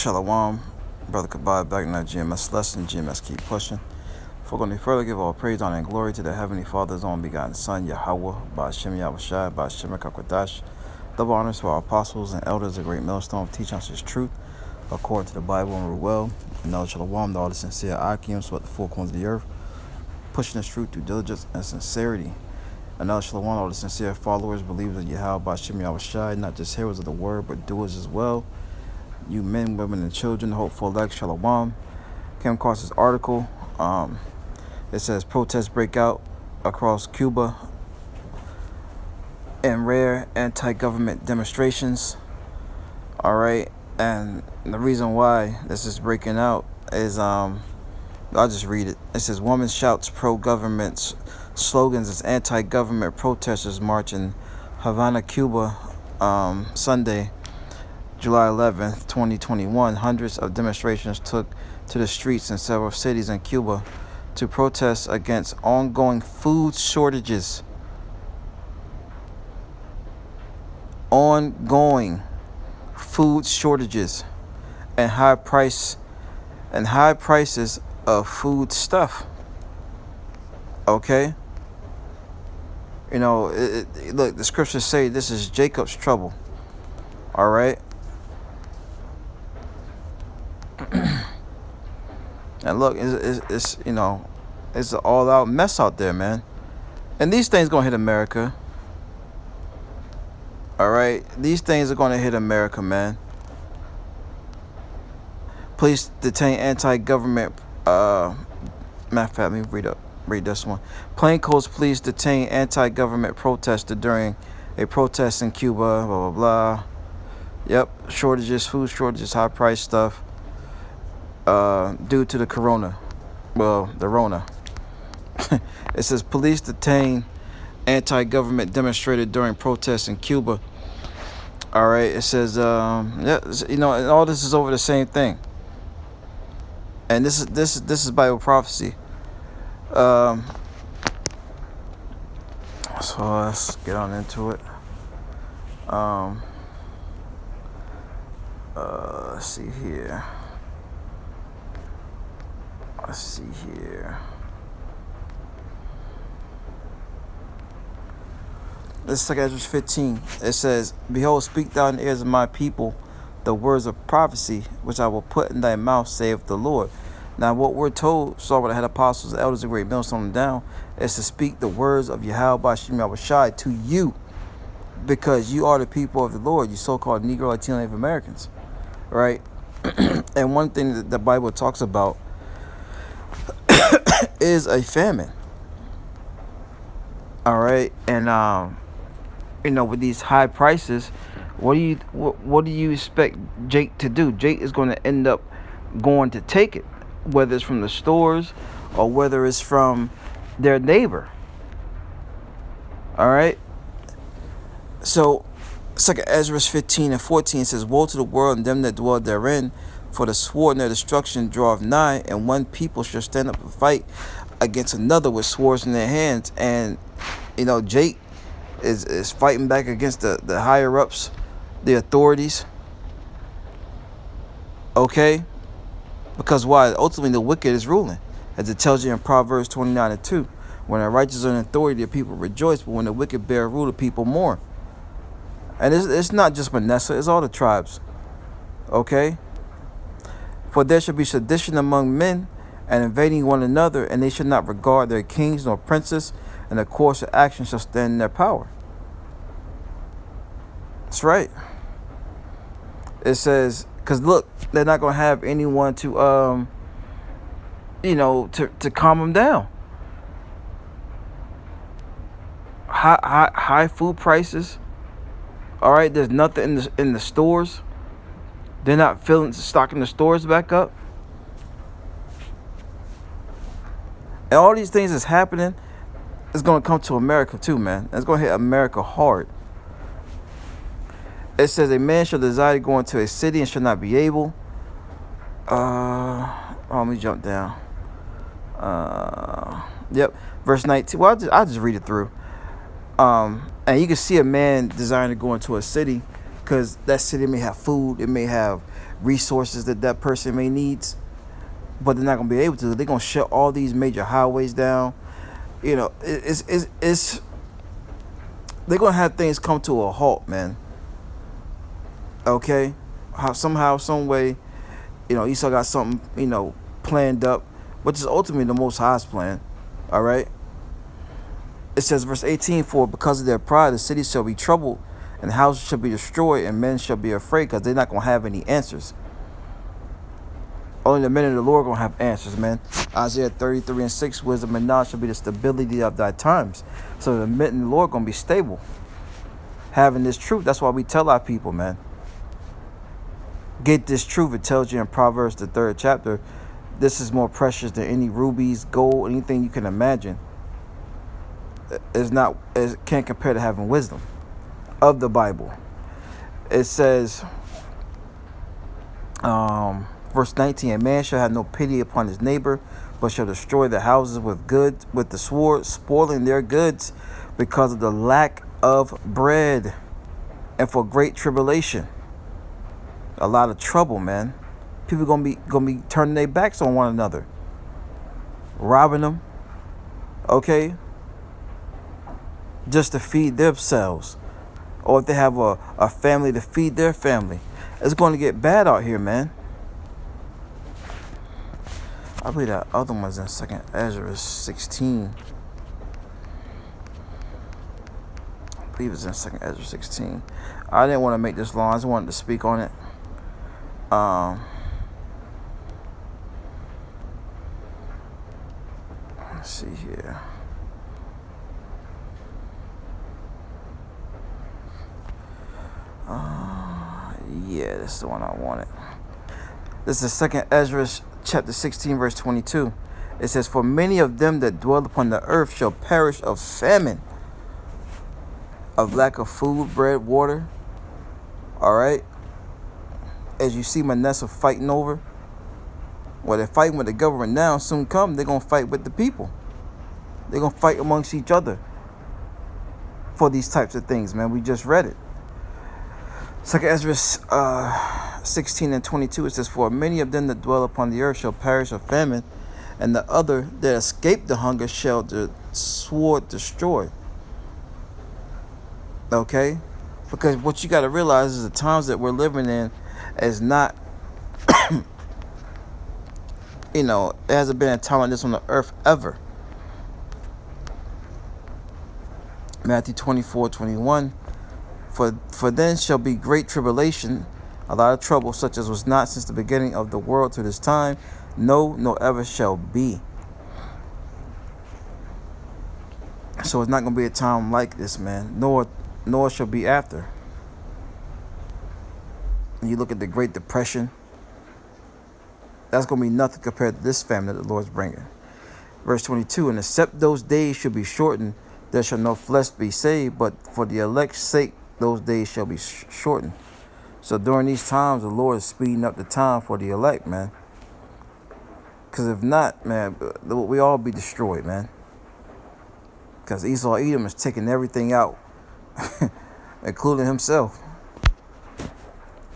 Shalom, brother Kabad back in that GMS lesson. GMS keep pushing. Before going any further, give all praise, honor, and glory to the Heavenly Father's own begotten Son, Yahweh, Ba'ashem Yahushai, Ba'ashem Kakwadash. Double honors to our apostles and elders, a great millstone, teaching us his truth according to the Bible and rule well. And now Shalom, to all the sincere Akims throughout the four corners of the earth, pushing this truth through diligence and sincerity. And now Shalom, all the sincere followers, believers of Yahweh, Ba'ashem Yahushai, not just hearers of the word, but doers as well. You men, women, and children, hopeful elect, Shalom. Came across this article. It says protests break out across Cuba and rare anti-government demonstrations. All right, and the reason why this is breaking out is I'll just read it. It says woman shouts pro-government slogans as anti-government protesters march in Havana, Cuba, Sunday, July 11th, 2021, hundreds of demonstrations took to the streets in several cities in Cuba to protest against ongoing food shortages. Ongoing food shortages and high prices of food stuff. Okay? You know, look, the scriptures say this is Jacob's trouble. All right? And look, it's you know, it's an all-out mess out there, man. And these things gonna hit America. All right, these things are gonna hit America, man. Police detain anti-government. Matter of fact, let me read this one. Plainclothes police detain anti-government protester during a protest in Cuba. Blah blah blah. Yep, shortages, food shortages, high price stuff. Due to the the Rona. It says police detain anti-government demonstrator during protests in Cuba. All right, it says, yeah, you know, and all this is over the same thing. And this is Bible prophecy. So let's get on into it. Let's see here. This is 2 Ezra 15. It says, behold, speak thou in the ears of my people the words of prophecy, which I will put in thy mouth, saith the Lord. Now, what we're told, so when I had apostles, elders, and great millstone down, is to speak the words of Yahweh Ba'ashem Yahushai to you, because you are the people of the Lord, you so-called Negro, Latino, Native Americans, right? And one thing that the Bible talks about is a famine. All right, and you know, with these high prices, what do you expect Jake to do? Jake is going to end up going to take it, whether it's from the stores or whether it's from their neighbor. All right. So, 2 Ezra 15 and 14 says, woe to the world and them that dwell therein, for the sword and their destruction draweth nigh, and one people shall stand up and fight against another with swords in their hands. And you know, Jake is fighting back against the higher ups, the authorities. Okay? Because why? Ultimately the wicked is ruling. As it tells you in Proverbs 29 and 2. When the righteous are in authority, the people rejoice, but when the wicked bear rule, the people mourn. And it's not just Manasseh, it's all the tribes. Okay? For there shall be sedition among men, and invading one another, and they shall not regard their kings nor princes, and the course of action shall stand in their power. That's right. It says, because look, they're not going to have anyone to, you know, to calm them down. High food prices. All right, there's nothing in the stores. They're not stocking the stores back up. And all these things that's happening is going to come to America too, man. It's going to hit America hard. It says, a man shall desire to go into a city and shall not be able. Let me jump down. Yep. Verse 19. Well, I'll just read it through. And you can see a man desiring to go into a city because that city may have food, it may have resources that that person may need, but they're not gonna be able to. They're gonna shut all these major highways down. You know, it's they're gonna have things come to a halt, man. Okay, somehow, some way, Esau got something, planned up, which is ultimately the Most High's plan. All right. It says, verse 18, for because of their pride, the cities shall be troubled, and the houses shall be destroyed, and men shall be afraid, because they're not going to have any answers. Only the men of the Lord are going to have answers, man. Isaiah 33:6, wisdom and knowledge shall be the stability of thy times. So the men of the Lord are going to be stable, having this truth. That's why we tell our people, man, get this truth. It tells you in Proverbs, the 3rd chapter, this is more precious than any rubies, gold, anything you can imagine. It can't compare to having wisdom of the Bible. It says, verse 19, a man shall have no pity upon his neighbor, but shall destroy the houses with the sword, spoiling their goods because of the lack of bread and for great tribulation. A lot of trouble, man. People gonna be turning their backs on one another, robbing them, okay, just to feed themselves, or if they have a family, to feed their family. It's going to get bad out here, man. I believe that other one's in 2nd Ezra 16. I believe it's in 2nd Ezra 16. I didn't want to make this long. I just wanted to speak on it. Let's see here. Yeah, this is the one I wanted. This is 2nd Ezra chapter 16, verse 22. It says, for many of them that dwell upon the earth shall perish of famine, of lack of food, bread, water. All right. As you see Manasseh fighting over. Well, they're fighting with the government now. Soon come, they're going to fight with the people. They're going to fight amongst each other for these types of things, man. We just read it. 2nd Ezra 16 and 22, it says, for many of them that dwell upon the earth shall perish of famine, and the other that escape the hunger shall the sword destroy. Okay? Because what you got to realize is the times that we're living in is not, it hasn't been a time like this on the earth ever. Matthew 24:21. For then shall be great tribulation, a lot of trouble, such as was not since the beginning of the world to this time, no, nor ever shall be. So it's not going to be a time like this, man, nor shall be after. And you look at the Great Depression, that's going to be nothing compared to this famine that the Lord's bringing. Verse 22, and except those days should be shortened, there shall no flesh be saved, but for the elect's sake, those days shall be shortened. So during these times, the Lord is speeding up the time for the elect, man. Because if not, man, we all be destroyed, man. Because Esau Edom is taking everything out, including himself.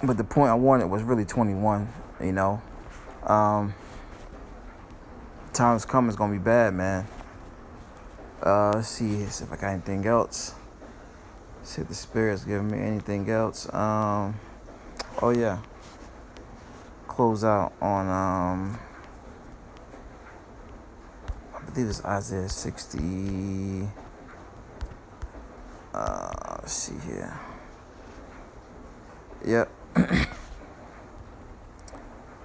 But the point I wanted was really 21, Times coming is going to be bad, man. Let's see if I got anything else. See if the Spirit's giving me anything else. Oh yeah. Close out on I believe it's Isaiah 60. Let's see here. Yep.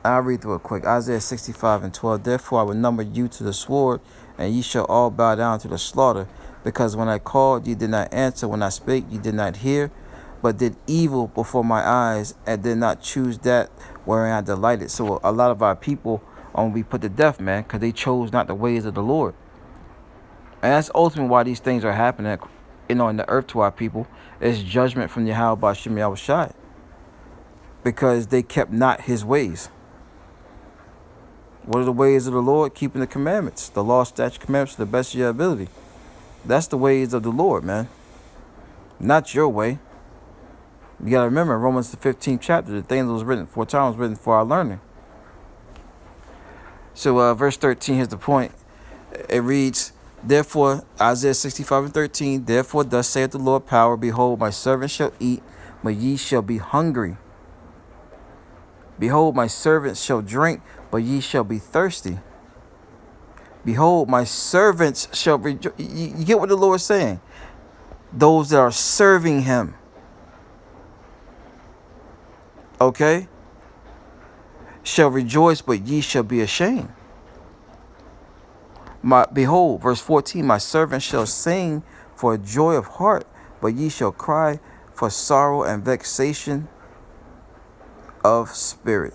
I'll read through it quick. Isaiah 65:12. Therefore I will number you to the sword, and ye shall all bow down to the slaughter. Because when I called, ye did not answer. When I spake, ye did not hear, but did evil before my eyes, and did not choose that wherein I delighted. So a lot of our people are going to be put to death, man, because they chose not the ways of the Lord. And that's ultimately why these things are happening, in the earth to our people. It's judgment from Yahweh Ba'ashem Yahushai, because they kept not his ways. What are the ways of the Lord? Keeping the commandments, the law, statute, commandments to the best of your ability. That's the ways of the Lord, man. Not your way. You got to remember, Romans the 15th chapter, the things that was written 4 times written for our learning. So verse 13, here's the point. It reads, therefore, Isaiah 65:13, therefore thus saith the Lord power, behold, my servant shall eat, but ye shall be hungry. Behold, my servants shall drink, but ye shall be thirsty. Behold, my servants shall rejoice. You get what the Lord is saying? Those that are serving him. Okay? Shall rejoice, but ye shall be ashamed. Behold, verse 14, my servant shall sing for joy of heart, but ye shall cry for sorrow and vexation of spirit.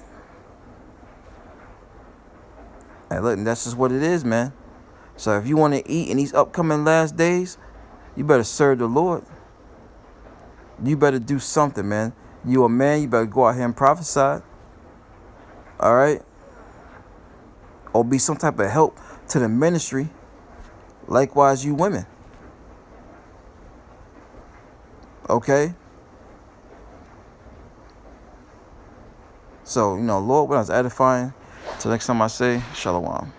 And look, that's just what it is, man. So if you want to eat in these upcoming last days, you better serve the Lord. You better do something, man. You a man, you better go out here and prophesy. All right? Or be some type of help to the ministry. Likewise, you women. Okay? So, Lord, when I was edifying, till next time I say, Shalom.